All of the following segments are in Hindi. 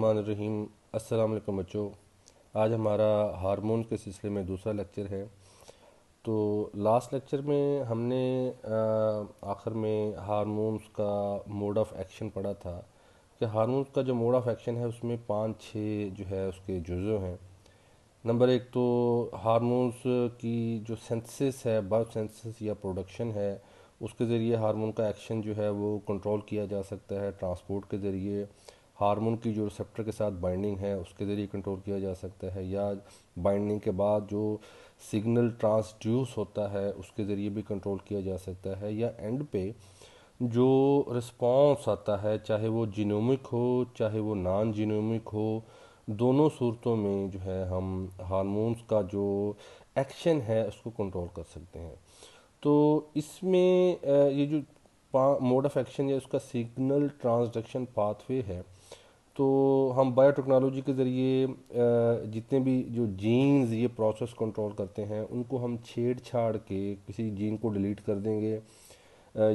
बिस्मिल्लाहिर्रहमानिर्रहीम। अस्सलाम वालेकुम बच्चों। आज हमारा हार्मोन के सिलसिले में दूसरा लेक्चर है। तो लास्ट लेक्चर में हमने आखिर में हार्मोन्स का मोड ऑफ़ एक्शन पढ़ा था कि हार्मोन्स का जो मोड ऑफ़ एक्शन है उसमें पाँच छः जो है उसके जुज़ो हैं। नंबर एक तो हार्मोन्स की जो सिंथेसिस है, बायोसिंथेसिस या प्रोडक्शन है, उसके ज़रिए हार्मोन का एक्शन जो है वो कंट्रोल किया जा सकता है। ट्रांसपोर्ट के ज़रिए हार्मोन की जो रिसेप्टर के साथ बाइंडिंग है उसके ज़रिए कंट्रोल किया जा सकता है, या बाइंडिंग के बाद जो सिग्नल ट्रांसड्यूस होता है उसके ज़रिए भी कंट्रोल किया जा सकता है, या एंड पे जो रिस्पॉन्स आता है चाहे वो जीनोमिक हो चाहे वो नॉन जीनोमिक हो, दोनों सूरतों में जो है हम हार्मोन्स का जो एक्शन है उसको कंट्रोल कर सकते हैं। तो इसमें ये जो मोड ऑफ एक्शन या उसका सिग्नल ट्रांसडक्शन पाथवे है, तो हम बायोटेक्नोलॉजी के ज़रिए जितने भी जो जीन्स ये प्रोसेस कंट्रोल करते हैं उनको हम छेड़छाड़ के किसी जीन को डिलीट कर देंगे,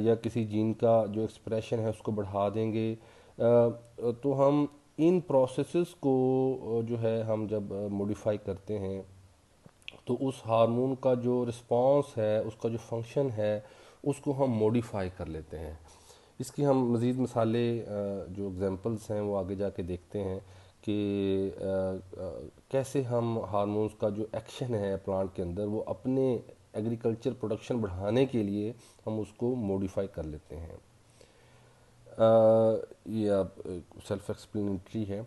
या किसी जीन का जो एक्सप्रेशन है उसको बढ़ा देंगे। तो हम इन प्रोसेसेस को जो है हम जब मॉडिफाई करते हैं तो उस हार्मोन का जो रिस्पांस है, उसका जो फंक्शन है, उसको हम मॉडिफाई कर लेते हैं। इसकी हम मज़ीद मिसालें जो एग्जांपल्स हैं वो आगे जाके देखते हैं कि कैसे हम हार्मोन्स का जो एक्शन है प्लांट के अंदर वो अपने एग्रीकल्चर प्रोडक्शन बढ़ाने के लिए हम उसको मॉडिफाई कर लेते हैं। ये आप सेल्फ एक्सप्लेनेटरी है।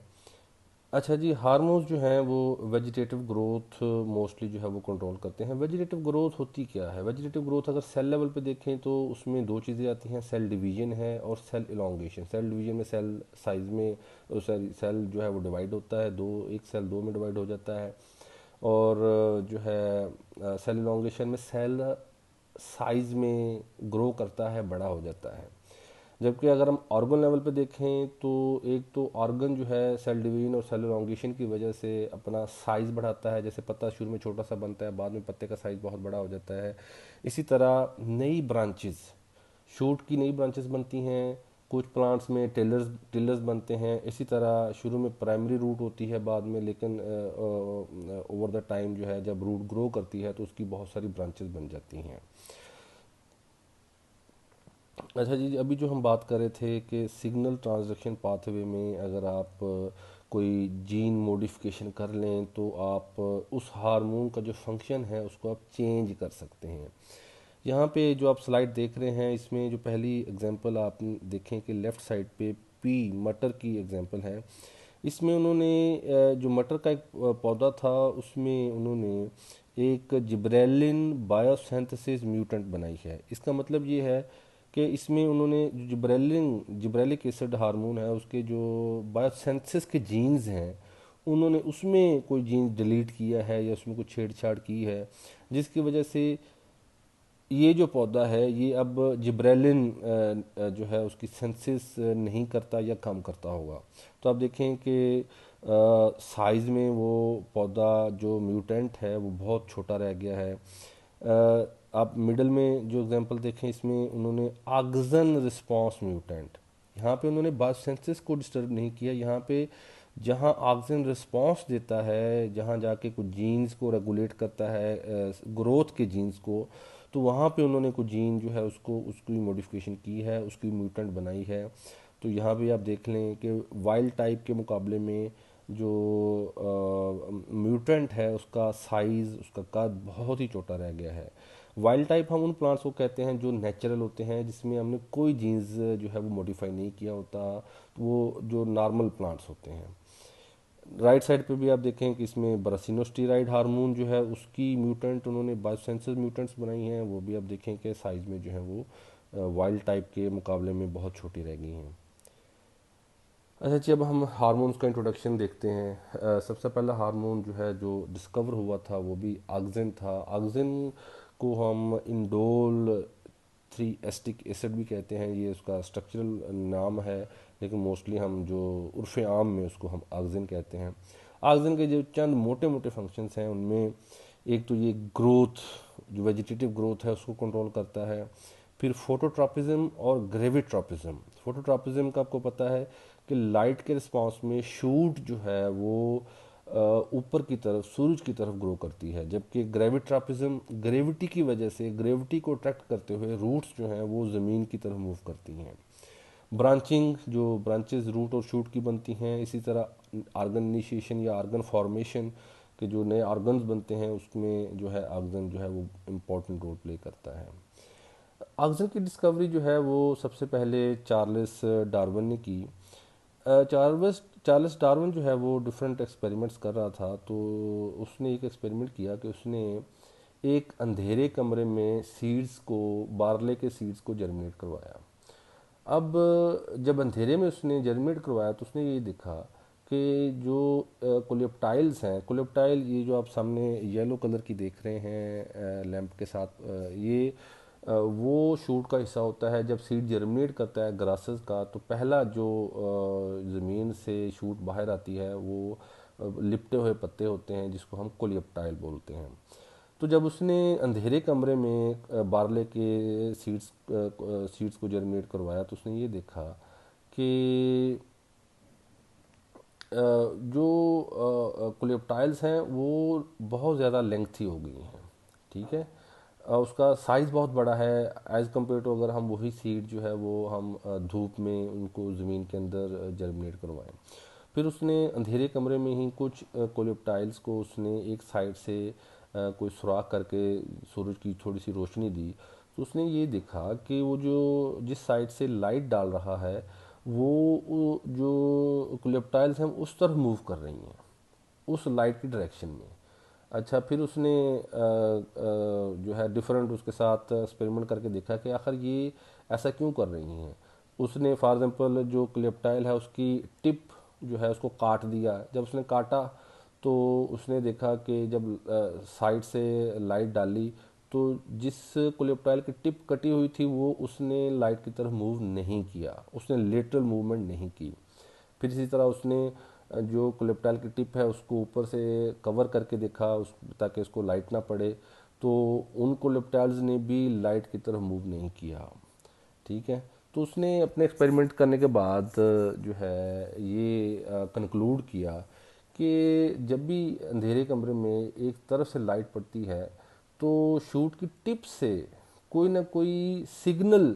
अच्छा जी, हार्मोन्स जो हैं वो वेजिटेटिव ग्रोथ मोस्टली जो है वो कंट्रोल करते हैं। वेजिटेटिव ग्रोथ होती क्या है? वेजिटेटिव ग्रोथ अगर सेल लेवल पे देखें तो उसमें दो चीज़ें आती हैं, सेल डिवीजन है और सेल इलोंगेशन। सेल डिवीजन में सेल साइज में सेल जो है वो डिवाइड होता है, दो एक सेल दो में डिवाइड हो जाता है। और जो है सेल इलोंगेशन में सेल साइज में ग्रो करता है, बड़ा हो जाता है। जबकि अगर हम ऑर्गन लेवल पे देखें तो एक तो ऑर्गन जो है सेल डिवीजन और सेल एलोंगेशन की वजह से अपना साइज़ बढ़ाता है। जैसे पत्ता शुरू में छोटा सा बनता है, बाद में पत्ते का साइज़ बहुत बड़ा हो जाता है। इसी तरह नई ब्रांचेस, शूट की नई ब्रांचेस बनती हैं, कुछ प्लांट्स में टिलर्स टिलर्स बनते हैं। इसी तरह शुरू में प्राइमरी रूट होती है बाद में, लेकिन ओवर द टाइम जो है जब रूट ग्रो करती है तो उसकी बहुत सारी ब्रांचेस बन जाती हैं। अच्छा जी, अभी जो हम बात कर रहे थे कि सिग्नल ट्रांसडक्शन पाथवे में अगर आप कोई जीन मॉडिफिकेशन कर लें तो आप उस हार्मोन का जो फंक्शन है उसको आप चेंज कर सकते हैं। यहाँ पे जो आप स्लाइड देख रहे हैं इसमें जो पहली एग्जांपल आप देखें कि लेफ़्ट साइड पे पी मटर की एग्जांपल है। इसमें उन्होंने जो मटर का एक पौधा था उसमें उन्होंने एक जिब्रेलिन बायोसिंथेसिस म्यूटेंट बनाई है। इसका मतलब ये है कि इसमें उन्होंने जो जिब्रेलिक एसिड हार्मोन है उसके जो बायोसिंथेसिस के जीन्स हैं उन्होंने उसमें कोई जीन्स डिलीट किया है या उसमें कुछ छेड़छाड़ की है, जिसकी वजह से ये जो पौधा है ये अब जिब्रेलिन जो है उसकी सिंथेसिस नहीं करता या कम करता होगा। तो आप देखें कि साइज़ में वो पौधा जो म्यूटेंट है वो बहुत छोटा रह गया है। आप मिडल में जो एग्जांपल देखें इसमें उन्होंने ऑक्सिजन रिस्पांस म्यूटेंट, यहाँ पे उन्होंने बायोसिंथेसिस को डिस्टर्ब नहीं किया। यहाँ पे जहाँ ऑक्सिजन रिस्पांस देता है, जहाँ जाके कुछ जीन्स को रेगुलेट करता है, ग्रोथ के जीन्स को, तो वहाँ पे उन्होंने कुछ जीन जो है उसको उसकी मॉडिफिकेशन की है, उसकी म्यूटेंट बनाई है। तो यहाँ पे आप देख लें कि वाइल्ड टाइप के मुकाबले में जो म्यूटेंट है उसका साइज़, उसका कद बहुत ही छोटा रह गया है। वाइल्ड टाइप हम उन प्लांट्स को कहते हैं जो नेचुरल होते हैं, जिसमें हमने कोई जीन्स जो है वो मॉडिफाई नहीं किया होता, तो वो जो नॉर्मल प्लांट्स होते हैं। राइट साइड पे भी आप देखें कि इसमें ब्रासिनोस्टेरॉइड हार्मोन जो है उसकी म्यूटेंट उन्होंने बायोसेंसर म्यूटेंट्स बनाई हैं, वो भी आप देखें कि साइज़ में जो है वो वाइल्ड टाइप के मुकाबले में बहुत छोटी रह गई हैं। अच्छा जी, अब हम हार्मोन्स का इंट्रोडक्शन देखते हैं। सबसे पहला हार्मोन जो है जो डिस्कवर हुआ था वो भी ऑक्सिन था। ऑक्सिन को हम इंडोल थ्री एस्टिक एसिड भी कहते हैं, ये उसका स्ट्रक्चरल नाम है, लेकिन मोस्टली हम जो उर्फ़ आम में उसको हम ऑक्सिन कहते हैं। ऑक्सिन के जो चंद मोटे मोटे फंक्शंस हैं उनमें एक तो ये ग्रोथ, जो वेजिटेटिव ग्रोथ है उसको कंट्रोल करता है। फिर फोटोट्रॉपिज्म और ग्रेविट्रॉपिज्म। फोटोट्रॉपिज्म का आपको पता है कि लाइट के रिस्पांस में शूट जो है वो ऊपर की तरफ सूरज की तरफ ग्रो करती है, जबकि ग्रेविट्रापिज्म ग्रेविटी की वजह से ग्रेविटी को अट्रैक्ट करते हुए रूट्स जो हैं वो ज़मीन की तरफ मूव करती हैं। ब्रांचिंग, जो ब्रांचेस रूट और शूट की बनती हैं, इसी तरह आर्गन इनिशिएशन या आर्गन फॉर्मेशन के जो नए ऑर्गन्स बनते हैं उसमें जो है ऑक्सीजन जो है वो इम्पोर्टेंट रोल प्ले करता है। ऑक्सीजन की डिस्कवरी जो है वो सबसे पहले चार्ल्स डार्विन ने की। चार्ल्स चार्ल्स डार्विन जो है वो डिफरेंट एक्सपेरिमेंट्स कर रहा था, तो उसने एक एक्सपेरिमेंट किया कि उसने एक अंधेरे कमरे में सीड्स को, बारले के सीड्स को जर्मिनेट करवाया। अब जब अंधेरे में उसने जर्मिनेट करवाया तो उसने ये देखा कि जो कोलेप्टाइल्स हैं, कोलेप्टाइल ये जो आप सामने येलो कलर की देख रहे हैं लैंप के साथ, ये वो शूट का हिस्सा होता है। जब सीड जर्मिनेट करता है ग्रासेस का, तो पहला जो ज़मीन से शूट बाहर आती है वो लिपटे हुए पत्ते होते हैं जिसको हम कोलेप्टाइल बोलते हैं। तो जब उसने अंधेरे कमरे में बारले के सीड्स को जर्मिनेट करवाया तो उसने ये देखा कि जो कोलेप्टाइल्स हैं वो बहुत ज़्यादा लेंथी हो गई हैं। ठीक है, उसका साइज़ बहुत बड़ा है एज़ कम्पेयर टू अगर हम वही सीड जो है वो हम धूप में उनको ज़मीन के अंदर जर्मिनेट करवाएं। फिर उसने अंधेरे कमरे में ही कुछ कोलेप्टाइल्स को उसने एक साइड से कोई सुराख करके सूरज की थोड़ी सी रोशनी दी, तो उसने ये देखा कि वो जो जिस साइड से लाइट डाल रहा है वो जो कोलेप्टाइल्स हैं उस तरफ मूव कर रही हैं, उस लाइट की डायरेक्शन में। अच्छा, फिर उसने जो है डिफरेंट उसके साथ एक्सपेरिमेंट करके देखा कि आखिर ये ऐसा क्यों कर रही हैं। उसने फॉर एग्जांपल जो क्लेप्टाइल है उसकी टिप जो है उसको काट दिया। जब उसने काटा तो उसने देखा कि जब साइड से लाइट डाली तो जिस कोलेप्टाइल की टिप कटी हुई थी वो उसने लाइट की तरफ मूव नहीं किया, उसने लेटरल मूवमेंट नहीं की। फिर इसी तरह उसने जो कोलेप्टाइल की टिप है उसको ऊपर से कवर करके देखा उस ताकि उसको लाइट ना पड़े, तो उन कोलेप्टाइल्स ने भी लाइट की तरफ मूव नहीं किया। ठीक है, तो उसने अपने एक्सपेरिमेंट करने के बाद जो है ये कंक्लूड किया कि जब भी अंधेरे कमरे में एक तरफ से लाइट पड़ती है तो शूट की टिप से कोई ना कोई सिग्नल